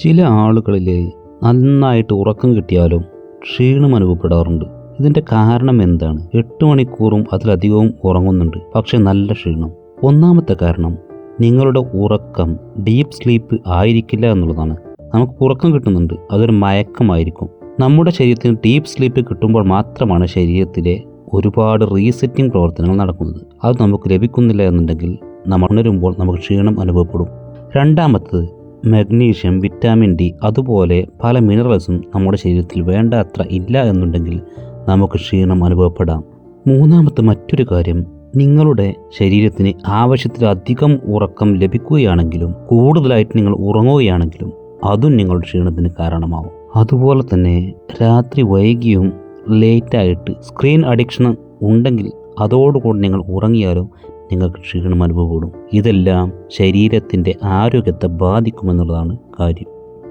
ചില ആളുകളിൽ നന്നായിട്ട് ഉറക്കം കിട്ടിയാലും ക്ഷീണം അനുഭവപ്പെടാറുണ്ട്. ഇതിൻ്റെ കാരണം എന്താണ്? 8 മണിക്കൂറും അതിലധികവും ഉറങ്ങുന്നുണ്ട്, പക്ഷെ നല്ല ക്ഷീണം. ഒന്നാമത്തെ കാരണം നിങ്ങളുടെ ഉറക്കം ഡീപ്പ് സ്ലീപ്പ് ആയിരിക്കില്ല എന്നുള്ളതാണ്. നമുക്ക് ഉറക്കം കിട്ടുന്നുണ്ട്, അതൊരു മയക്കമായിരിക്കും. നമ്മുടെ ശരീരത്തിന് ഡീപ്പ് സ്ലീപ്പ് കിട്ടുമ്പോൾ മാത്രമാണ് ശരീരത്തിലെ ഒരുപാട് റീസെറ്റിംഗ് പ്രവർത്തനങ്ങൾ നടക്കുന്നത്. അത് നമുക്ക് ലഭിക്കുന്നില്ല എന്നുണ്ടെങ്കിൽ നമ്മൾ ഉണരുമ്പോൾ നമുക്ക് ക്ഷീണം അനുഭവപ്പെടും. രണ്ടാമത്തത് മഗ്നീഷ്യം, വിറ്റാമിൻ ഡി അതുപോലെ പല മിനറൽസും നമ്മുടെ ശരീരത്തിൽ വേണ്ട അത്ര ഇല്ല എന്നുണ്ടെങ്കിൽ നമുക്ക് ക്ഷീണം അനുഭവപ്പെടാം. മൂന്നാമത്തെ മറ്റൊരു കാര്യം, നിങ്ങളുടെ ശരീരത്തിന് ആവശ്യത്തിലധികം ഉറക്കം ലഭിക്കുകയാണെങ്കിലും കൂടുതലായിട്ട് നിങ്ങൾ ഉറങ്ങുകയാണെങ്കിലും അതും നിങ്ങളുടെ ക്ഷീണത്തിന് കാരണമാവും. അതുപോലെ തന്നെ രാത്രി വൈകിയും ലേറ്റായിട്ട് സ്ക്രീൻ അഡിക്ഷൻ ഉണ്ടെങ്കിൽ അതോടുകൂടി നിങ്ങൾ ഉറങ്ങിയാലും നിങ്ങൾക്ക് ക്ഷീണം അനുഭവപ്പെടും. ഇതെല്ലാം ശരീരത്തിൻ്റെ ആരോഗ്യത്തെ ബാധിക്കുമെന്നുള്ളതാണ് കാര്യം.